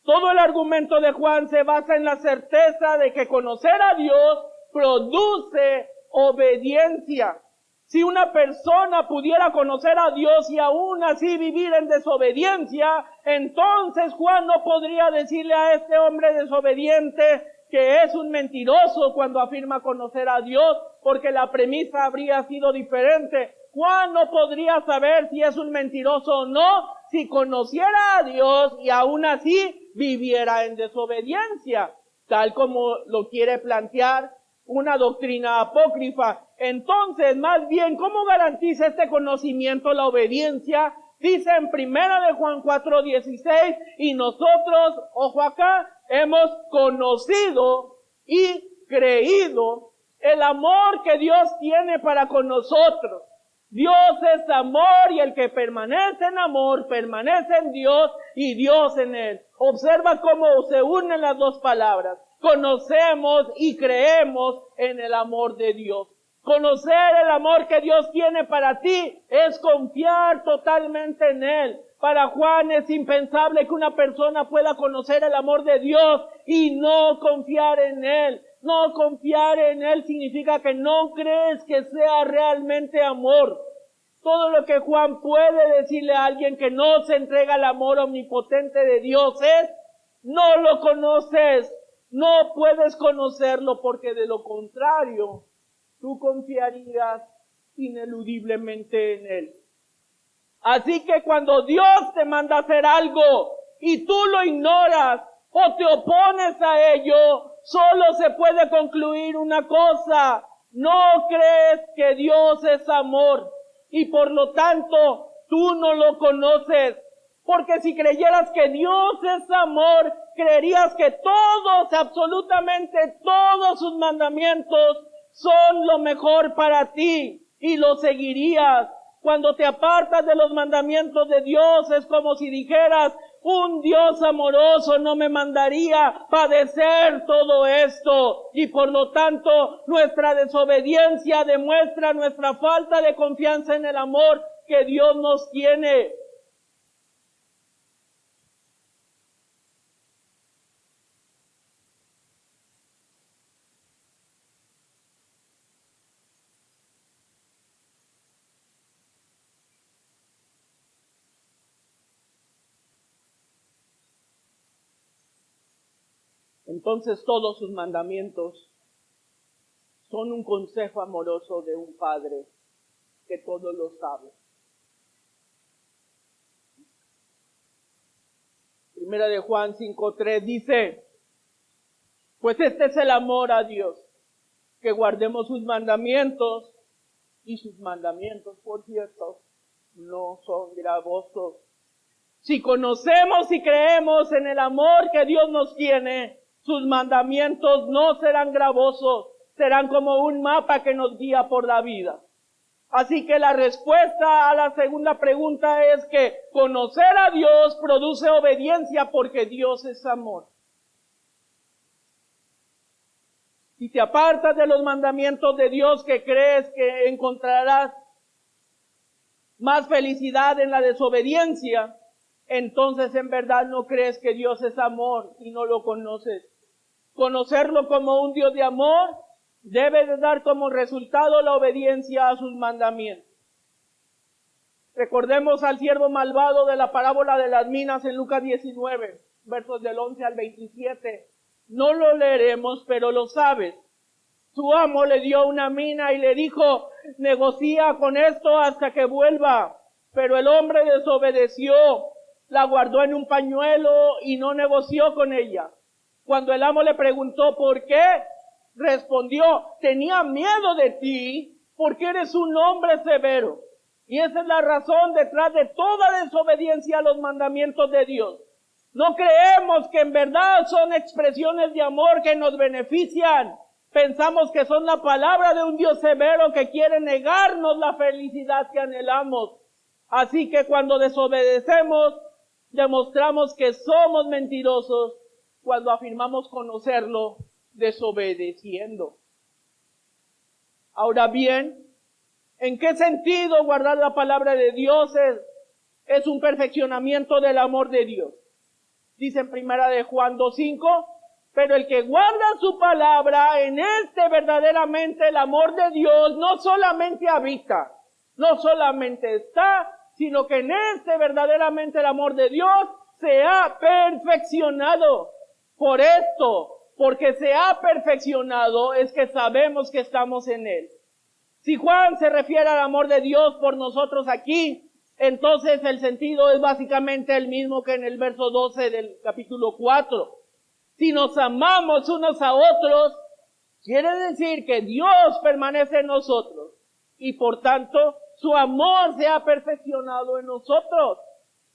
Todo el argumento de Juan se basa en la certeza de que conocer a Dios produce obediencia. Si una persona pudiera conocer a Dios y aún así vivir en desobediencia, entonces Juan no podría decirle a este hombre desobediente que es un mentiroso cuando afirma conocer a Dios, porque la premisa habría sido diferente. Juan no podría saber si es un mentiroso o no si conociera a Dios y aún así viviera en desobediencia, tal como lo quiere plantear una doctrina apócrifa. Entonces, más bien, ¿cómo garantiza este conocimiento la obediencia? Dice en 1 Juan 4:16, y nosotros, ojo acá, hemos conocido y creído el amor que Dios tiene para con nosotros. Dios es amor y el que permanece en amor, permanece en Dios y Dios en él. Observa cómo se unen las dos palabras. Conocemos y creemos en el amor de Dios. Conocer el amor que Dios tiene para ti es confiar totalmente en Él. Para Juan es impensable que una persona pueda conocer el amor de Dios y no confiar en Él. No confiar en Él significa que no crees que sea realmente amor. Todo lo que Juan puede decirle a alguien que no se entrega al amor omnipotente de Dios es: no lo conoces, no puedes conocerlo, porque de lo contrario tú confiarías ineludiblemente en Él. Así que cuando Dios te manda a hacer algo y tú lo ignoras o te opones a ello, solo se puede concluir una cosa: no crees que Dios es amor y por lo tanto tú no lo conoces. Porque si creyeras que Dios es amor, creerías que todos, absolutamente todos sus mandamientos son lo mejor para ti y lo seguirías. Cuando te apartas de los mandamientos de Dios es como si dijeras: un Dios amoroso no me mandaría padecer todo esto. Y por lo tanto nuestra desobediencia demuestra nuestra falta de confianza en el amor que Dios nos tiene. Entonces todos sus mandamientos son un consejo amoroso de un Padre que todo lo sabe. Primera de Juan 5:3 dice: pues este es el amor a Dios, que guardemos sus mandamientos, y sus mandamientos, por cierto, no son gravosos. Si conocemos y creemos en el amor que Dios nos tiene, sus mandamientos no serán gravosos. serán como un mapa que nos guía por la vida. Así que la respuesta a la segunda pregunta es que conocer a Dios produce obediencia porque Dios es amor. Si te apartas de los mandamientos de Dios que crees que encontrarás más felicidad en la desobediencia, entonces en verdad no crees que Dios es amor y no lo conoces. Conocerlo como un Dios de amor debe de dar como resultado la obediencia a sus mandamientos. Recordemos al siervo malvado de la parábola de las minas en Lucas 19, versos del 11 al 27. No lo leeremos, pero lo sabes. Su amo le dio una mina y le dijo, negocia con esto hasta que vuelva. Pero el hombre desobedeció, la guardó en un pañuelo y no negoció con ella. Cuando el amo le preguntó por qué, respondió, tenía miedo de ti porque eres un hombre severo. Y esa es la razón detrás de toda desobediencia a los mandamientos de Dios. No creemos que en verdad son expresiones de amor que nos benefician. Pensamos que son la palabra de un Dios severo que quiere negarnos la felicidad que anhelamos. Así que cuando desobedecemos, demostramos que somos mentirosos cuando afirmamos conocerlo desobedeciendo. Ahora bien, ¿en qué sentido guardar la palabra de Dios es un perfeccionamiento del amor de Dios? Dice en primera de Juan 2:5, pero el que guarda su palabra, en este verdaderamente el amor de Dios no solamente habita, no solamente está, sino que en este verdaderamente el amor de Dios se ha perfeccionado. Por esto, porque se ha perfeccionado, es que sabemos que estamos en Él. Si Juan se refiere al amor de Dios por nosotros aquí, entonces el sentido es básicamente el mismo que en el verso 12 del capítulo 4. Si nos amamos unos a otros, quiere decir que Dios permanece en nosotros y por tanto su amor se ha perfeccionado en nosotros.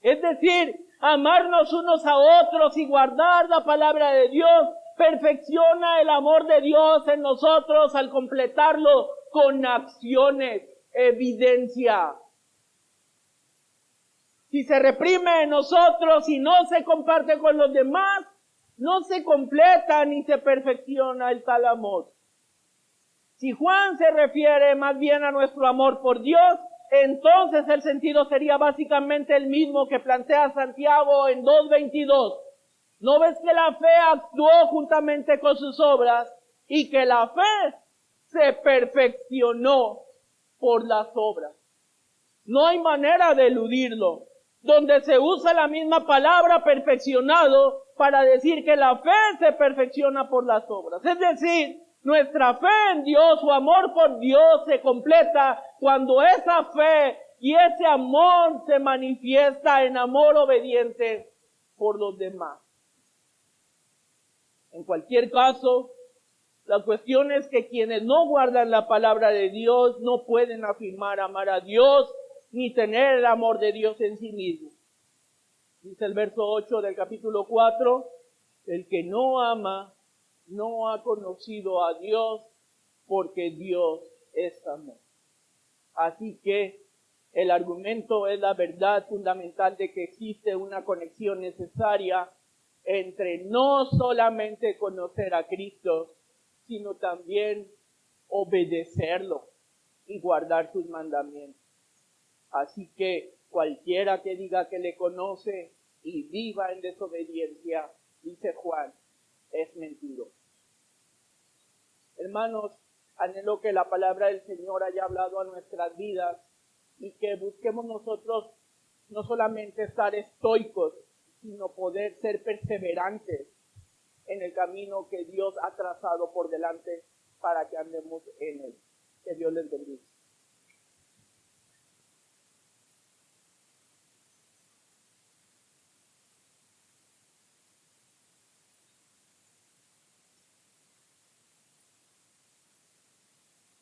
Es decir, amarnos unos a otros y guardar la palabra de Dios perfecciona el amor de Dios en nosotros al completarlo con acciones, evidencia. Si se reprime en nosotros y no se comparte con los demás, no se completa ni se perfecciona el tal amor. Si Juan se refiere más bien a nuestro amor por Dios, entonces el sentido sería básicamente el mismo que plantea Santiago en 2:22. ¿No ves que la fe actuó juntamente con sus obras y que la fe se perfeccionó por las obras? No hay manera de eludirlo. Donde se usa la misma palabra perfeccionado para decir que la fe se perfecciona por las obras. Es decir, nuestra fe en Dios, su amor por Dios se completa cuando esa fe y ese amor se manifiesta en amor obediente por los demás. En cualquier caso, la cuestión es que quienes no guardan la palabra de Dios no pueden afirmar amar a Dios ni tener el amor de Dios en sí mismo. Dice el verso 8 del capítulo 4, el que no ama no ha conocido a Dios porque Dios es amor. Así que el argumento es la verdad fundamental de que existe una conexión necesaria entre no solamente conocer a Cristo, sino también obedecerlo y guardar sus mandamientos. Así que cualquiera que diga que le conoce y viva en desobediencia, dice Juan, es mentiroso. Hermanos, anhelo que la palabra del Señor haya hablado a nuestras vidas y que busquemos nosotros no solamente estar estoicos, sino poder ser perseverantes en el camino que Dios ha trazado por delante para que andemos en él. Que Dios les bendiga.